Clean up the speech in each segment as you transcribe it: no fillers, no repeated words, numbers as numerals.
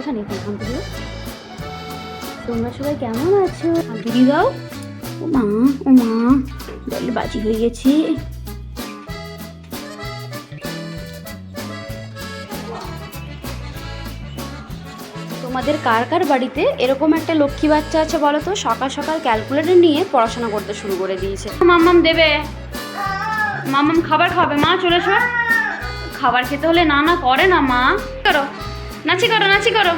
এখানে এখানে হাম্পি দিও। তোমরা সবাই কেমন আছো? হাম্পি দিয়ে দাও। ও মা জলে বাজি হয়ে গেছে। তোমাদের কার কার বাড়িতে এরকম একটা লক্ষ্মী বাচ্চা আছে বলো তো? সকাল সকাল ক্যালকুলেটর নিয়ে পড়াশোনা করতে শুরু করে দিয়েছে। মাম্মাম দেবে, মাম্মাম খাবার খাবে। মা চলে এসো। খাবার খেতে হলে না না করে না মা। করো নাচি করো, নাচি করো।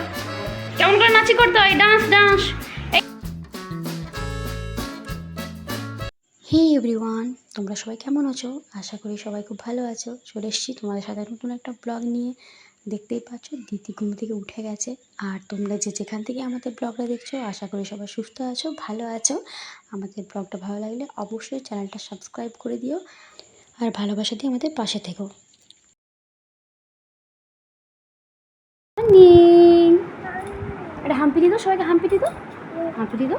কেমন করে নাচি করতে হয়? Dance dance. হে এভরিওয়ান, তোমরা সবাই কেমন আছো? আশা করি সবাই খুব ভালো আছো। চলে এসেছি তোমাদের সাথে নতুন একটা ব্লগ নিয়ে। দেখতেই পাচ্ছ দিদি ঘুম থেকে উঠে গেছে। আর তোমরা যে যেখান থেকে আমাদের ব্লগটা দেখছো, আশা করি সবাই সুস্থ আছো, ভালো আছো। আমাদের ব্লগটা ভালো লাগলে অবশ্যই চ্যানেলটা সাবস্ক্রাইব করে দিও আর ভালোবাসা দিয়ে আমাদের পাশে থেকো। আরে হাম্পি দিদো, সবাইকে হাম্পি দিদো, হাম্পি দিদো।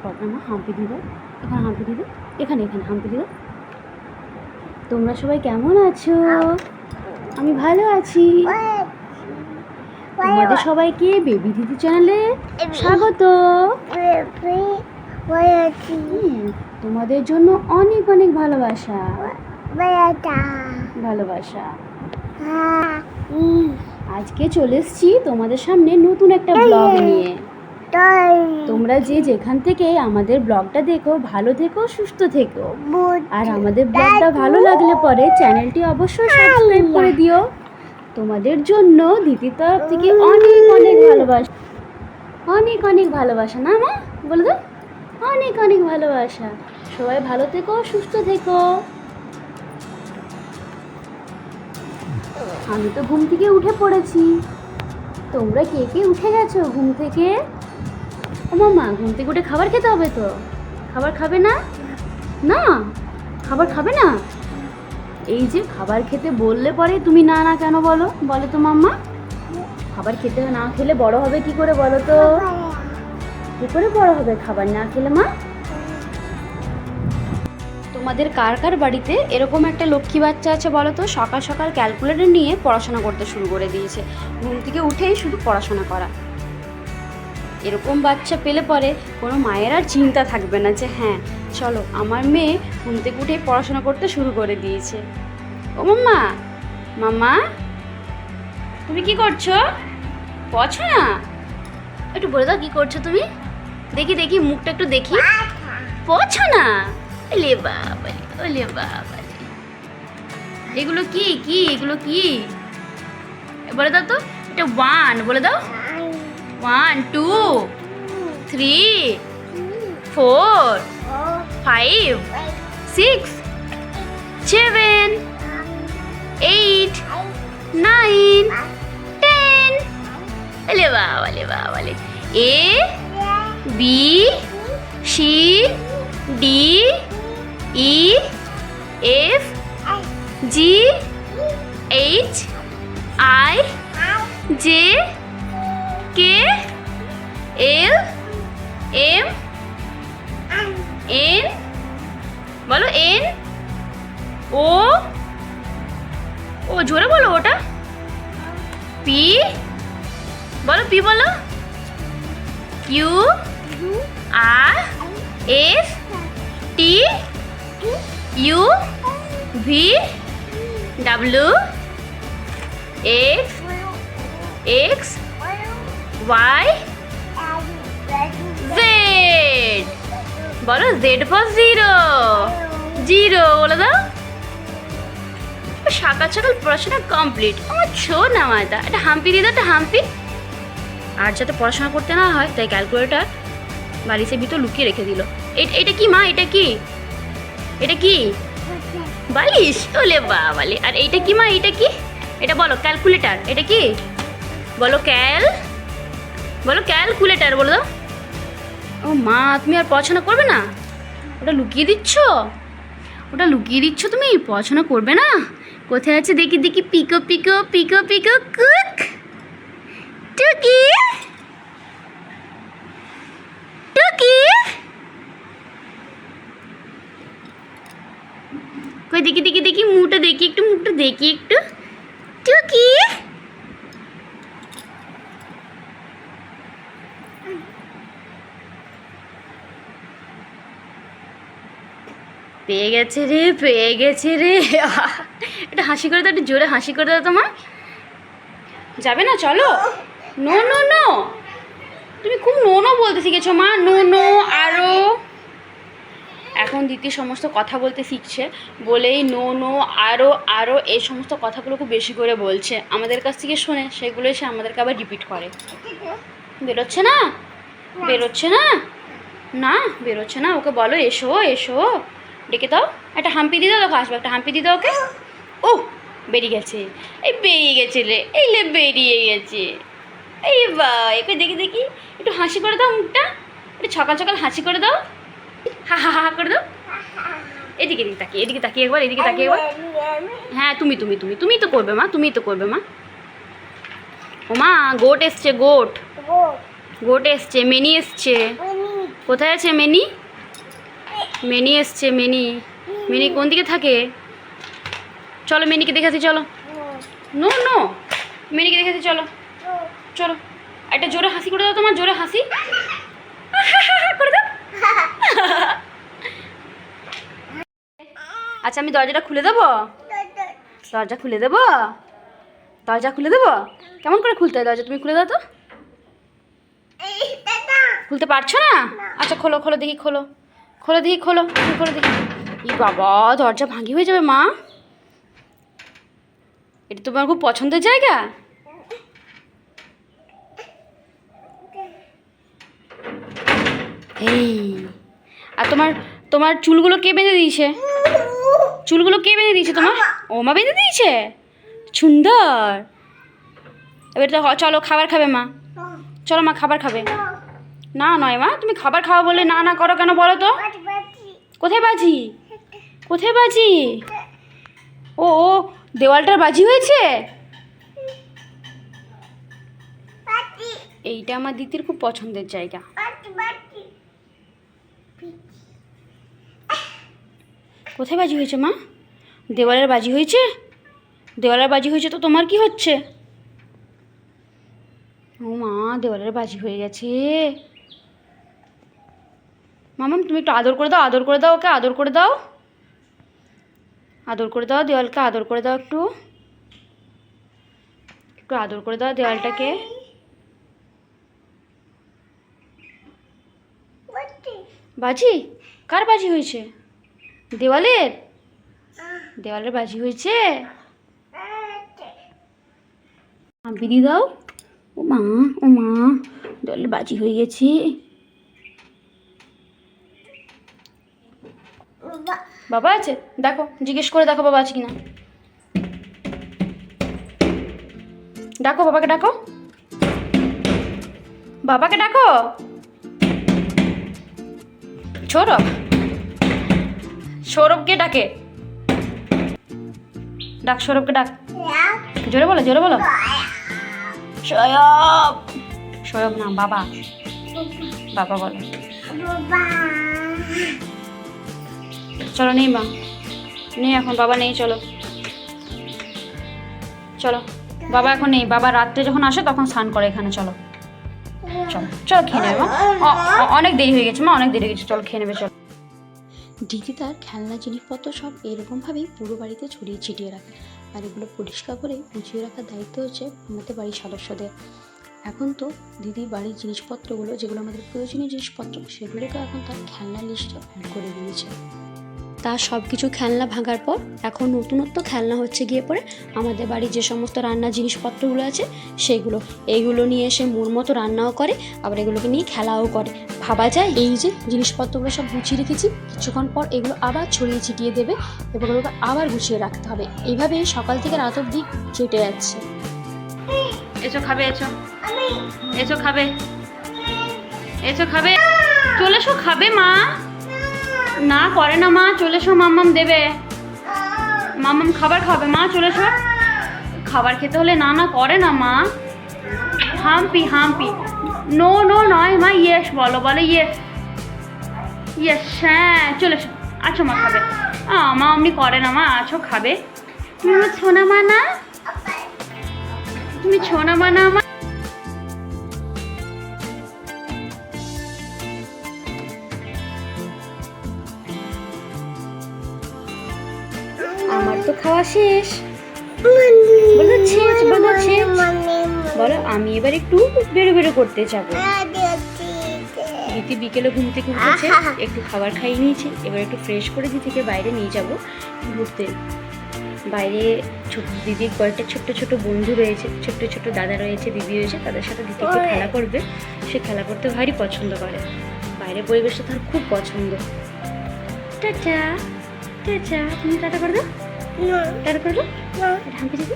কথা না, হাম্পি দিদো। এখানে হাম্পি দিদো, এখানে এখানে হাম্পি দিদো। তোমরা সবাই কেমন আছো? আমি ভালো আছি। তোমাদের সবাইকে বেবি দিদি চ্যানেলে স্বাগত। তোমাদের জন্য অনেক অনেক ভালোবাসা ভালোবাসা। আজকে চলে এসেছি তোমাদের সামনে নতুন একটা ব্লগ নিয়ে। তোমরা যে যেখান থেকে আমাদের ব্লগটা দেখো, ভালো থেকো, সুস্থ থেকো। আর আমাদের ব্লগটা ভালো লাগলে পরে চ্যানেলটি অবশ্যই সাবস্ক্রাইব করে দিও। তোমাদের জন্য দিদির তরফ থেকে অনেক অনেক ভালোবাসা, অনেক অনেক ভালোবাসা। না মা বলে দাও, অনেক অনেক ভালোবাসা। সবাই ভালো থেকো, সুস্থ থেকো। আমি তো ঘুম থেকে উঠে পড়েছি। তোমরা কে কে উঠে গেছো ঘুম থেকে? ও মামা, ঘুম থেকে উঠে খাবার খেতে হবে তো। খাবার খাবে না? না খাবার খাবে না? এই যে খাবার খেতে বললে পরে তুমি না না কেন বলো? বলো তো মাম্মা। খাবার খেতে না খেলে বড় হবে কি করে বলো তো? কি করে বড় হবে খাবার না খেলে মা? তোমাদের কার কার বাড়িতে এরকম একটা লক্ষ্মী বাচ্চা আছে বলো তো? সকাল সকাল ক্যালকুলেটর নিয়ে পড়াশোনা করতে শুরু করে দিয়েছে। ঘুম থেকে উঠেই শুধু পড়াশোনা করা। এরকম বাচ্চা পেলে পরে কোনো মায়ের আর চিন্তা থাকবে না যে হ্যাঁ চলো আমার মেয়ে ঘুম থেকে উঠেই পড়াশোনা করতে শুরু করে দিয়েছে। ও মাম্মা, মাম্মা তুমি কি করছো? পড়ছো না? একটু বলে দাও কি করছো তুমি। দেখি দেখি মুখটা একটু দেখি। পড়ছো না? ওলে বাবা, ওলে বাবা। এগুলো কি কি এগুলো কি বলে দাও তো। এটা 1 বলে দাও। 1 2 3 4 5 6 7 8 9 10। ले बाबा ले बाबा ले। A B C D E F G H I J K L M N বলো N O ও জোরে বলো ওটা। P বলো, P বলো। Q R S T U V W X X Y Z বলো। Z ফর জিরো, জিরো বলে দাও। সকাল সকাল পড়াশোনা কমপ্লিট। আমার ছো না মাতা, এটা হাম্পি দিয়ে দাও, একটা হাম্পি। আর যাতে পড়াশোনা করতে না হয় তাই ক্যালকুলেটর বালিশের ভিতর লুকিয়ে রেখে দিল। এটা কি মা? এটা কি? এটা কি বালিশ? ওলে বাবালে। আর এইটা কি মা? এটা কি? এটা বলো ক্যালকুলেটর। এটা কি বলো? বলো ক্যালকুলেটর বলো দাও। ও মা, তুমি আর পড়াশোনা করবে না? ওটা লুকিয়ে দিচ্ছ, ওটা লুকিয়ে দিচ্ছ তুমি? পড়াশোনা করবে না? কোথায় আছে দেখি দেখি। পিকো পিকো পিকো পিকো কুক টুকি টুকি। কই দেখি দেখি দেখি মুখটা দেখি একটু, মুখটা দেখি একটু। টুকি পেয়ে গেছে রে, পেয়ে গেছে রে। একটু হাসি করে দাও, একটু জোরে হাসি করে দাও। তোমার যাবে না? চলো। নো নো নো, তুমি খুব নো নো বলতে শিখেছো মা। নো নো, আরও। এখন দিদি সমস্ত কথা বলতে শিখছে বলেই নো নো, আরও আরও এই সমস্ত কথাগুলো খুব বেশি করে বলছে। আমাদের কাছ থেকে শোনে, সেগুলো এসে আমাদেরকে আবার রিপিট করে। বেরোচ্ছে না, বেরোচ্ছে না, না বেরোচ্ছে না। ওকে বলো এসো এসো, ডেকে দাও। একটা হাম্পি দিয়ে দাও, দেখো আসবে। একটা হাম্পি দিয়ে দাও ওকে। ও বেরিয়ে গেছে, এই বেরিয়ে গেছে রে, এই লে বেরিয়ে গেছে। এই বা, একে দেখি দেখি, একটু হাসি করে দাও মুখটা, একটু সকাল সকাল হাসি করে দাও। হা হা হা করে দাও। এদিকে এদিকে তাকিয়ে, এদিকে তাকিয়ে একবার, এদিকে তাকিয়ে একবার। হ্যাঁ তুমি তুমি তুমি তুমিই তো করবে মা, তুমিই তো করবে মা। ও মা, গোট এসছে, গোট, গোট এসছে, মেনি এসছে। কোথায় আছে মেনি? মেনি এসছে, মেনি। মেনি কোন দিকে থাকে? চলো মেনিকে দেখাচ্ছি, চলো। নো নো, মেনিকে দেখাচ্ছি, চলো চলো। একটা জোরে হাসি করে দাও, তোমার জোরে হাসি করে দাও। আচ্ছা আমি দরজাটা খুলে দেবো, দরজা খুলে দেবো, দরজা খুলে দেবো। কেমন করে খুলতে হয় দরজা? তুমি খুলে দাও তো। খুলতে পারছো না? আচ্ছা খোলো, খোলো দেখি, খোলো, খোলো দেখি, খোলো, খোলো দেখি। ই বাবা, দরজা ভাঙি হয়ে যাবে মা। এটা তোমার খুব পছন্দের জায়গা। এই, আর তোমার তোমার চুলগুলো কে বেঁধে দিয়েছে? চুলগুলো কে বেঁধে দিয়েছে তোমার? ও মা বেঁধে দিয়েছে, সুন্দর। এবার তো চলো খাবার খাবে মা, চলো মা খাবার খাবে। না নয় মা, তুমি খাবার খাওয়া বলে না না করো কেন বলো তো? কোথায় বাজি? কোথায় বাজি? ও ও, দেওয়ালটার বাজি হয়েছে। এইটা আমার দিদির খুব পছন্দের জায়গা। কোথায় বাজি হয়েছে মা? দেওয়ালের বাজি হয়েছে? দেওয়ালের বাজি হয়েছে তো তোমার কি হচ্ছে? ও মা, দেওয়ালের বাজি হয়ে গেছে। মামাম তুমি একটু আদর করে দাও, আদর করে দাও ওকে, আদর করে দাও, আদর করে দাও দেওয়ালকে, আদর করে দাও, একটু একটু আদর করে দাও দেওয়ালটাকে। বাজি? কার বাজি হয়েছে? দেওয়ালের? দেওয়ালের বাজি হয়েছে। হাম্পি দিয়ে দাও। ও মা, ও মা, দেওয়ালের বাজি হয়ে গেছে। বাবা আছে? দেখো, জিজ্ঞেস করে দেখো বাবা আছে কিনা। ডাকো বাবাকে, ডাকো বাবাকে, ডাকো। সৌরভ, সৌরভকে ডাকে, ডাক সৌরভকে ডাক। জোরে বলো, জোরে বলো। সৌরভ, সৌরভ না, বাবা, বাবা বলো। চলো নেই মা, নেই এখন, বাবা নেই, চলো চলো। বাবা এখন নেই, বাবা রাত্রে যখন আসে তখন স্নান করে এখানে। চলো চলো চলো, খেয়ে নেবে মা, অনেক দেরি হয়ে গেছে মা, অনেক দেরি হয়ে গেছে, চলো খেয়ে নেবে চলো। দিদি তার খেলনা জিনিসপত্র সব এরকমভাবেই পুরো বাড়িতে ছড়িয়ে ছিটিয়ে রাখে, আর এগুলো পরিষ্কার করে গুছিয়ে রাখার দায়িত্ব হচ্ছে আমাদের বাড়ির সদস্যদের। এখন তো দিদি বাড়ির জিনিসপত্রগুলো, যেগুলো আমাদের প্রয়োজনীয় জিনিসপত্র, সেগুলোকে এখন তার খেলনা লিস্টে অ্যাড করে দিয়েছে। তার সব কিছু খেলনা ভাঙার পর এখন নতুনত্ব খেলনা হচ্ছে গিয়ে পড়ে আমাদের বাড়ির যে সমস্ত রান্নার জিনিসপত্রগুলো আছে সেগুলো। এইগুলো নিয়ে এসে মোর মতো রান্নাও করে, আবার এগুলোকে নিয়ে খেলাও করে। ভাবা যায়, এই যে জিনিসপত্রগুলো সব গুছিয়ে রেখেছি, কিছুক্ষণ পর এগুলো আবার ছড়িয়ে ছিটিয়ে দেবে এবং এগুলোকে আবার গুছিয়ে রাখতে হবে। এইভাবেই সকাল থেকে রাত অবধি কেটে যাচ্ছে। এসো খাবে, এসো এসো খাবে, এসো খাবে, চলে এসো খাবে মা। না করে না মা, চলে এসো, মাম্মাম দেবে, মাম্মাম খাবার খাবে মা, চলে এসো। খাবার খেতে হলে না না করে না মা। হাম্পি হাম্পি, নো নো নয় মা, ইয়েস বলো, বলো ইয়েস, ইয়েস, হ্যাঁ চলে এসো। আছো মা খাবে। মা অমনি করে না মা, আছো খাবে। তুমি ছোনা মা না, তুমি ছোনা মা না মা। শেষ, বলো শেষ, বলো শেষ। বলো আমি এবার একটু বেরো বেরো করতে যাবো। দিদি বিকেলে ঘুম থেকে উঠেছে, একটু খাবার খাইয়ে নিয়েছি, এবার একটু ফ্রেশ করে দিদিকে বাইরে নিয়ে যাব ঘুরতে। বাইরে ছোট দিদির কয়েকটা ছোট্ট ছোট বন্ধু রয়েছে, ছোট্ট ছোট দাদা রয়েছে, দিদি রয়েছে, তাদের সাথে দিদি একটু খেলা করবে। সে খেলা করতে ভারী পছন্দ করে, বাইরের পরিবেশটা তার খুব পছন্দ। টাটা টাটা, তুমি টাটা করে দাও, টাটা করে দাও, এটা হাম্পি দিদি,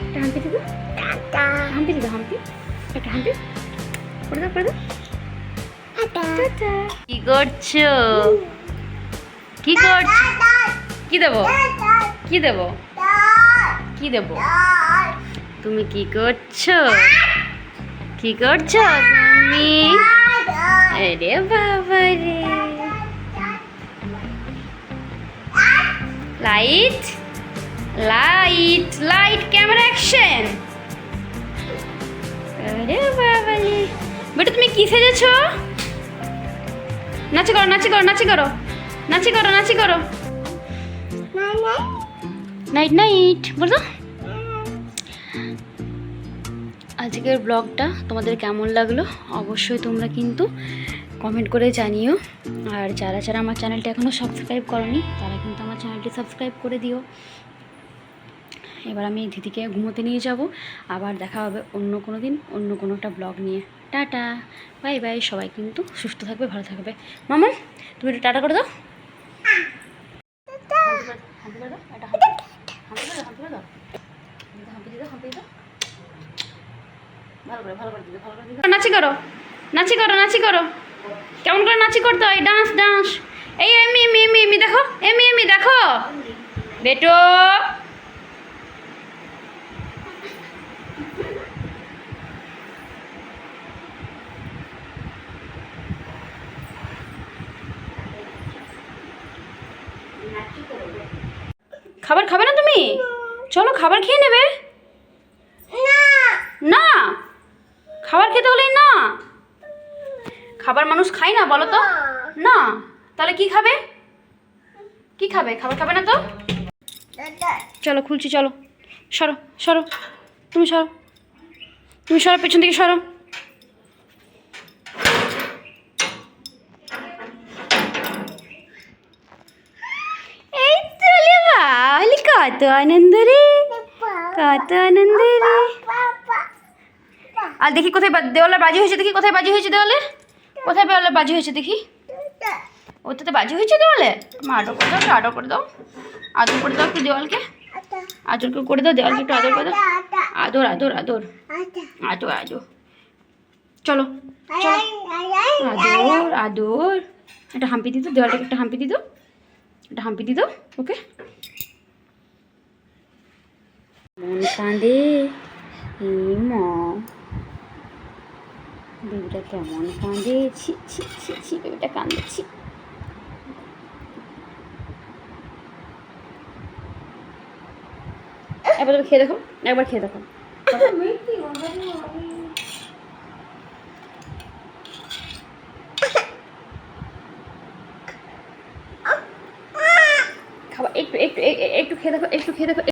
এটা হাম্পি দিদি, হাম্পি দিদি, হাম্পি, একটা হাম্পি করে দাও, করে দাও। টাটা। কি করছো, কি করছো? কি দেবো, কি দেবো, কি দেবো? তুমি কি করছো, কি করছো তুমি? আরে বাবা রে, light light light, camera action. আরে বাবা রে, বেটা তুমি কি সেজেছো? নাচি করো, নাচি করো, নাচি করো, নাচি করো, নাচি করো। নাইট নাইট বলো। আজকের ব্লগটা তোমাদের কেমন লাগলো অবশ্যই তোমরা কিন্তু কমেন্ট করে জানিও। আর যারা যারা আমার চ্যানেলটা এখনও সাবস্ক্রাইব করনি তারা কিন্তু আমার চ্যানেলটি সাবস্ক্রাইব করে দিও। এবার আমি দিদিকে ঘুমোতে নিয়ে যাব, আবার দেখা হবে অন্য কোনো দিন অন্য কোনো একটা ব্লগ নিয়ে। Tata, bye bye. সবাই কিন্তু সুস্থ থাকবে, ভালো থাকবে। মামা তুমি একটু টাটা করে দাও। নাচি করো, নাচি করো, নাচি করো। কেমন করে নাচি করতে হয়? Dance dance. এই এমি এমি এমি এমি দেখো, এমি এমি দেখো বেটো। খাবার খাবে না তুমি? চলো খাবার খেয়ে নেবে। না, খাবার খেতে হলেই না। খাবার মানুষ খায় না বলো তো? না, তাহলে কি খাবে? কি খাবে? খাবার খাবে না তো? চলো খুলছি, চলো সরো সরো, তুমি সরো, তুমি সরো, পেছন দিকে সরো। এই তো লে বালি, কত আনন্দ রে, কত আনন্দ রে। আর দেখি কোথায় দেওয়ালে বাজি হয়েছে, দেখি কোথায় বাজি হয়েছে দেওয়ালে, কোথায় দেওয়ালে বাজি হয়েছে দেখি। ওটাতে বাজি হয়েছে দেওয়ালে। মা আদর করে দাও, আদর করে দাও, আদর করে দাও একটু দেওয়ালকে, আদর করে দাও দেওয়ালকে, একটু আদর করে দাও। আদর আদর আদর আদর আদর। চলো চলো, আদর আদর। একটা হাম্পি দিত দেওয়ালটাকে, একটা হাম্পি দিত, একটা হাম্পি দিত। ওকে, মন কাঁদে মা, বেবিটা কেমন কাঁদে। ছি ছি ছি ছি, বেবিটা কাঁদেছি। এবার তুমি খেয়ে দেখো, একবার খেয়ে দেখো। খাবার একটু একটু একটু খেয়ে দেখো, একটু খেয়ে দেখো।